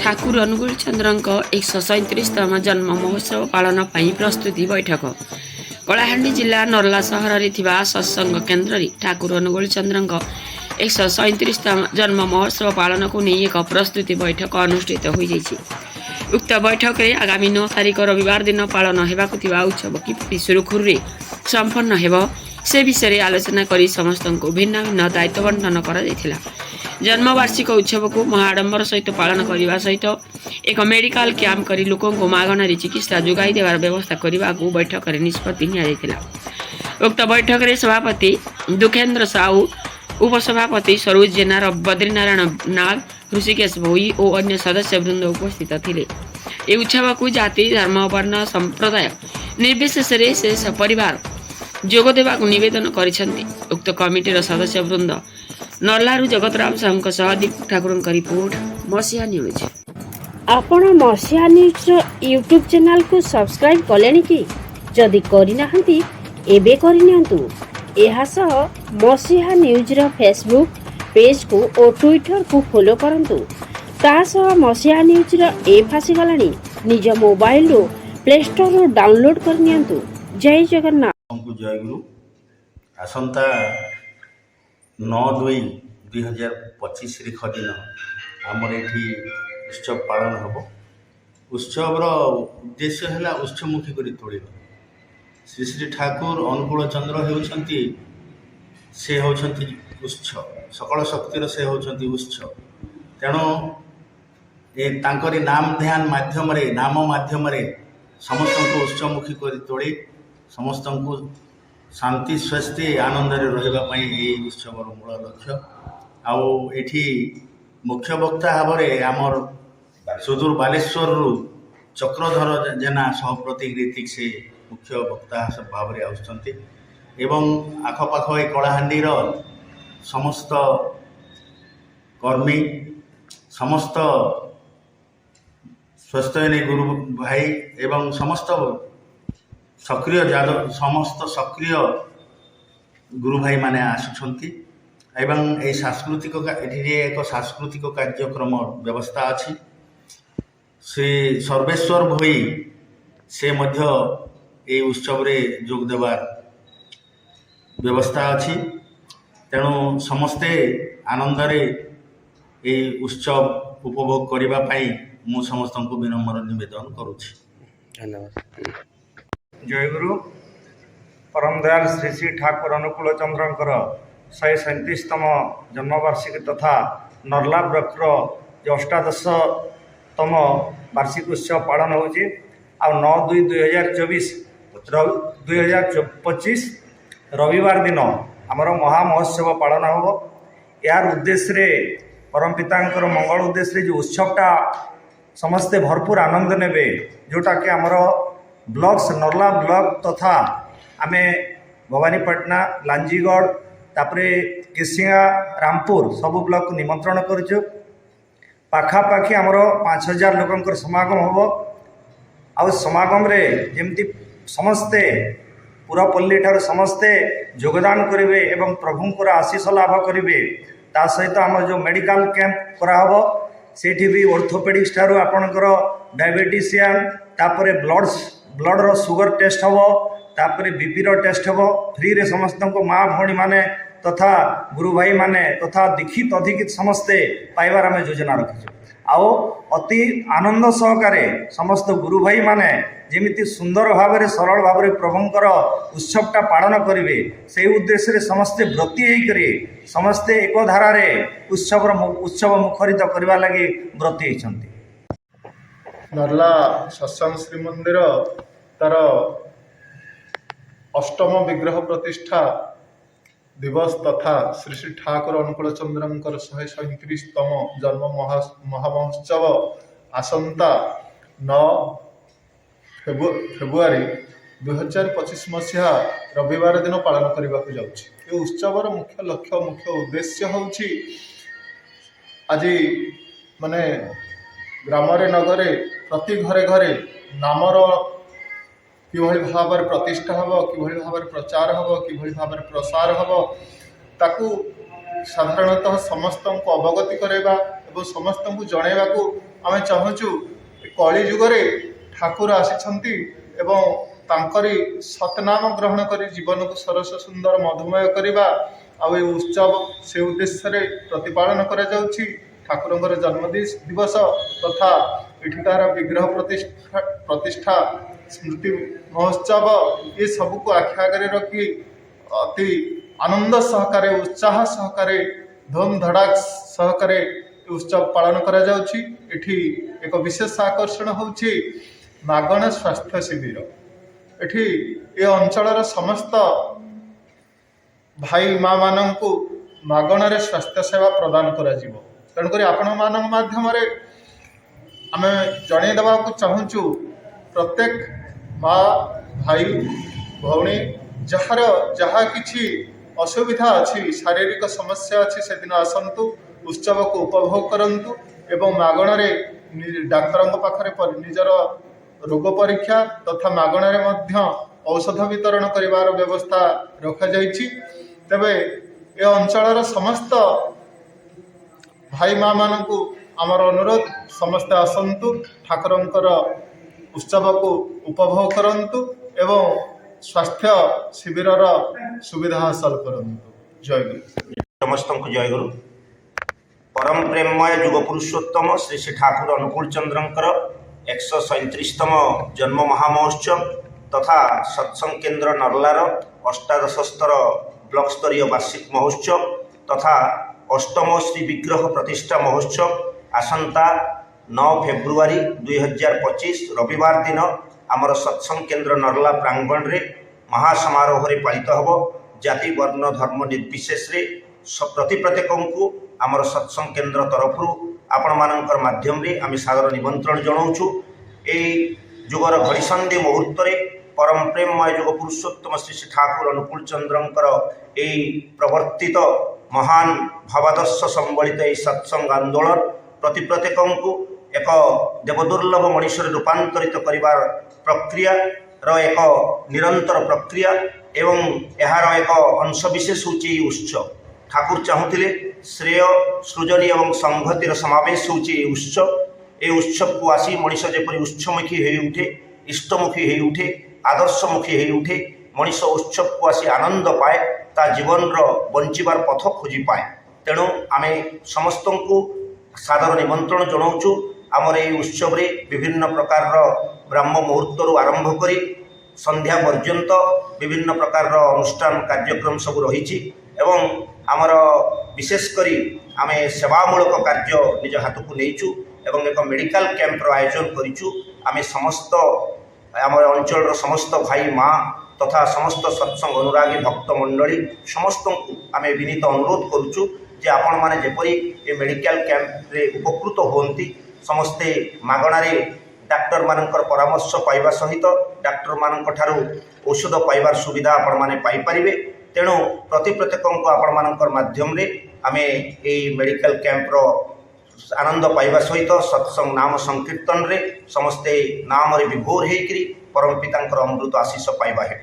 ठाकुर अनुकूल चंद्र 137तम जन्म महोत्सव पालन पर प्रस्तुति बैठक कलाहांडी जिला नर्ला सहर में सत्संग केन्द्र ठाकुर अनुकूल चंद्र 137तम जन्म महोत्सव पालन को नहीं एक प्रस्तुति बैठक अनुष्ठित हो जाइए। उक्त बैठक में आगामी 9 तारिख रविवार दिन पालन होगा उत्सव किपरि सुरुखुरु संपन्न हो से विषय आलोचना कर समस्त को भिन्न भिन्न दायित्व बंटन कर जन्मवार्षिक उत्सव को महाडंबर सहित पालन करने सहित एक मेडिकल कैंप कर लोक मागणार चिकित्सा जोगाई देवार व्यवस्था करने को बैठक में निष्पत्ति निया। उक्त बैठक में सभापति दुखेन्द्र साहू, उपसभापति सरोज जेना, बद्रीनारायण नाग, ऋषिकेश भोई और अन्य सदस्य वृंद उपस्थित थे। ये उत्सव को जाति धर्म वर्ण संप्रदाय निर्विशेष से सपरिवार जोग देवा निवेदन करिसेंती। उक्त कमिटीर सदस्य वृंद नर्लारू जगतराम साहू दीपक ठाकुर रिपोर्ट मसीहा न्यूज। आपण मसीहा न्यूज यूट्यूब चैनल को सब्सक्राइब कलेनि कि जदि करना एबे करनियंतु। एहा सह मसीहा न्यूज रो फेसबुक पेज को और ट्विटर को फॉलो करंतु। ता सह मसीहा न्यूज रो ऐप आसी गलानी निज मोबाइल रो प्ले स्टोर रो डाउनलोड करनियंतु। जय जगन्नाथ। जय गुरु। आसंता 9/2/2025 दिन आमर ये उत्सव पालन हम। उत्सवर उद्देश्य है उत्सवमुखी कर तोड़। श्री श्री ठाकुर अनुकूल चंद्र होती से होती उत्सव, सकल शक्तिर से होती उत्सव। तेणु ये नाम ध्यान माध्यम समस्त को उत्सवमुखी कर तोड़ समस्त को शांति स्वास्थ्य आनंद रही उत्सवर मूल लक्ष्य। आठी मुख्य वक्ता भाव में आमर सुदूर बालेश्वर चक्रधर जेना सहप्रति ऋतिक से मुख्य वक्ता भाव में आसुच्चंती एवं आखपाख ए कलाहांडी समस्त कर्मी समस्त स्वास्थ्यनी गुरु भाई एवं समस्त सक्रिय समस्त सक्रिय गुरु भाई माने आसुछंती एवं ए सांस्कृतिक एक सांस्कृतिक कार्यक्रम व्यवस्था अच्छी। श्री सर्वेश्वर भोई से मध्य ए उत्सव रे जोग देवार व्यवस्था अच्छी। तेणु समस्ते आनंद रे ए उत्सव उपभोग करबा पई मु समस्त को विनम्र निवेदन करुछि। धन्यवाद। जय गुरु। परम दयाल श्री श्री ठाकुर अनुकूल चंद्र 137तम जन्मवार्षिकी तथा नर्ला ब्लॉक जो 18तम वार्षिक उत्सव पालन हो 9/2/2025 रविवार दिन आमर महामहोत्सव पालन हो। यार उद्देश्य परम पितांकर मंगल उद्देश्य जो उत्सवटा समस्ते भरपूर आनंद नेबे, जोटा कि आमर ब्लॉक्स नर्ला ब्लॉक तथा आमे भवानीपाटना लांजीगढ़ तापरे केसिंगा रामपुर सबु ब्लॉक को निमंत्रण करूँ। पाखापाखि आमर 5000 लोकंकर समागम हम। आ समागम रे जेमती समस्ते पूरा पल्ली ठार समस्ते योगदान करेंगे एवं प्रभुंकर आशीष लाभ करेंगे। ता सहित आम जो मेडिकल कैंप कराहब सेठी भी ऑर्थोपेडिक्स ठारू आपणकर डायबिटीसियान तापरे ब्लड रो सुगर टेस्ट हम तापरे बीपी रो टेस्ट हम फ्री रे समस्त को माँ भौणी माने तथा गुरु भाई माने तथा दीक्षित अधिकित समस्ते पाइबार आम योजना रखीचु। आओ अति आनंद सहकारे समस्त गुरु भाई माने जेमिति सुंदर भाव में सरल भाव में प्रभुंकर उत्सवटा पालन करेंगे से उद्देश्य रे समस्ते व्रती होकर समस्ते एक धारा उत्सव मुखरित करने लगी व्रती होती। नर्ला सत्संग श्रीमंदिर तार अष्टम विग्रह प्रतिष्ठा दिवस तथा श्री श्री ठाकुर अनुकूल चंद्र 137तम जन्म महामहोत्सव आसंता 9 फेब्रुआरी 2025 मसीहा रविवार दिन पालन करने को जाऊँ। उत्सवर मुख्य लक्ष्य मुख्य उद्देश्य होछि आज माने ग्रामरे नगरे प्रति घरे घरे नामर किभଳି भाव प्रतिष्ठा हम किभଳି भाव प्रचार हम किभଳି भाव प्रसार हम ताकू साधारणतः समस्त को अवगति करवा ଏବଂ ସମସ୍ତଙ୍କୁ ଜଣାଇବାକୁ ଆମେ ଚାହୁଁଛୁ କଳି ଯୁଗରେ ଠାକୁର ଆସିଛନ୍ତି ଏବଂ ତାଙ୍କରି ସତନାମ ଗ୍ରହଣ କରି ଜୀବନକୁ ସରସ ସୁନ୍ଦର ମଧୁମୟ କରିବା ଆଉ ଏ ଉତ୍ସବ ସେ ଉଦ୍ଦେଶ୍ୟରେ ପ୍ରତିପାଳନ କରାଯାଉଛି। ଠାକୁରଙ୍କର ଜନ୍ମ ଦିବସ ତଥା ଏଠିକାର ବିଗ୍ରହ ପ୍ରତିଷ୍ଠା ସ୍ମୃତି ମହୋତ୍ସବ ଏସବୁକୁ ଆଖି ଆଗରେ ରଖି ଅତି ଆନନ୍ଦ ସହକାରେ ଉତ୍ସାହ ସହକାରେ ଧୁମ୍ ଧଡ଼ାକ ସହକାରେ ଉତ୍ସବ ପାଳନ କରାଯାଉଛି। ଏଠି ଏକ ବିଶେଷ ଆକର୍ଷଣ ହେଉଛି ମାଗଣା ସ୍ୱାସ୍ଥ୍ୟ ଶିବିର। ଏଠି ଏ ଅଞ୍ଚଳର ସମସ୍ତ ଭାଇ ମା ମାନଙ୍କୁ ମାଗଣାରେ ସ୍ୱାସ୍ଥ୍ୟ ସେବା ପ୍ରଦାନ କରାଯିବ। ତେଣୁକରି ଆପଣମାନଙ୍କ ମାଧ୍ୟମରେ ଆମେ ଜଣାଇ ଦେବାକୁ ଚାହୁଁଛୁ ପ୍ରତ୍ୟେକ ମା ଭାଇ ଭଉଣୀ ଯାହାର ଯାହା କିଛି ଅସୁବିଧା ଅଛି ଶାରୀରିକ ସମସ୍ୟା ଅଛି ସେଦିନ ଆସନ୍ତୁ, ଉତ୍ସବକୁ ଉପଭୋଗ କରନ୍ତୁ ଏବଂ ମାଗଣାରେ ଡାକ୍ତରଙ୍କ ପାଖରେ ନିଜର ରୋଗ ପରୀକ୍ଷା ତଥା ମାଗଣାରେ ମଧ୍ୟ ଔଷଧ ବିତରଣ କରିବାର ବ୍ୟବସ୍ଥା ରଖାଯାଇଛି। ତେବେ ଏ ଅଞ୍ଚଳର ସମସ୍ତ ଭାଇ ମା ମାନଙ୍କୁ ଆମର ଅନୁରୋଧ ସମସ୍ତେ ଆସନ୍ତୁ, ଠାକୁରଙ୍କର ଉତ୍ସବକୁ ଉପଭୋଗ କରନ୍ତୁ ଏବଂ ସ୍ୱାସ୍ଥ୍ୟ ଶିବିରର ସୁବିଧା ହାସଲ କରନ୍ତୁ। ଜୟ ଗୁରୁ। ସମସ୍ତଙ୍କୁ ଜୟ ଗୁରୁ। परम प्रेममय युग पुरुषोत्तम श्री श्री ठाकुर अनुकूल चंद्रंकर 137तम जन्म महामहोत्सव तथा सत्संग केन्द्र नर्लार अष्टादशस्तर ब्लॉक स्तरीय वार्षिक महोत्सव तथा अष्टम श्री विग्रह प्रतिष्ठा महोत्सव आसंता 9 फेब्रुआरी 2025 रविवार दिन आमर सत्संग केन्द्र नर्ला प्रांगण रे महासमारोह रे पालित हब। जाति वर्ण धर्म निर्विशेष रे प्रति प्रत्येक आमर सत्संग केन्द्र तरफ आपण मानकर माध्यम रे आम सादर निमंत्रण जनाऊँ। यही जुगर घड़ीसंधि मुहूर्त परम प्रेममय युग पुरुषोत्तम श्री श्री ठाकुर अनुकूल चंद्रंकर यही प्रवर्तित महान भावादर्श संबलित यह सत्संग आंदोलन प्रति प्रत्येक एक देवदुर्लभ मनीष रूपांतरित करिवार प्रक्रिया एक निरंतर प्रक्रिया एवं यार एक अंशविशेष होची उत्सव। ठाकुर चाहूले श्रेय सृजनी और संहतिर समावेश होची उत्सव। ये उत्सव को आसी मनीष जेपरी उत्समुखी हो उठे, इष्टमुखी हो उठे, आदर्शमुखी हो उठे, मनीष उत्सव को आसी आनंद पाए, ता जीवन बंचार पथ खोजी पाए। तेणु आम समस्त को सादर निमंत्रण जनाऊँ। आमर ये उत्सव रे विभिन्न प्रकार ब्राह्म मुहूर्त आरंभ करी संध्या पर्यंत विभिन्न प्रकार अनुष्ठान कार्यक्रम सब रही एवं आमर विशेषकर आम सेवामूलक कार्य निज हाथ को नहींचु एवं एक मेडिकल कैंपर आयोजन करूँ। आम समस्त आम अंचल समस्त भाई माँ तथा समस्त सत्संग अनुरागी भक्त मंडली समस्त को आम विनीत अनुरोध करुचु जे आपण माने जेपरी ए मेडिकल कैंप रे उपकृत होती समस्ते मागणारे डाक्टर मानकर परामर्श पाइबा सहित डाक्टर मानक ठारू औषध पाइबार सुविधा आपण माने पाई परिबे। तेणु प्रति प्रत्येक आपण मानकर माध्यम रे आमे ए मेडिकल कैंप रो आनंद पाइबा सहित सत्संग नाम संकीर्तन रे समस्ते नाम रे विभोर हेकरी परम पितांकर अमृत आशीष पाइबा है।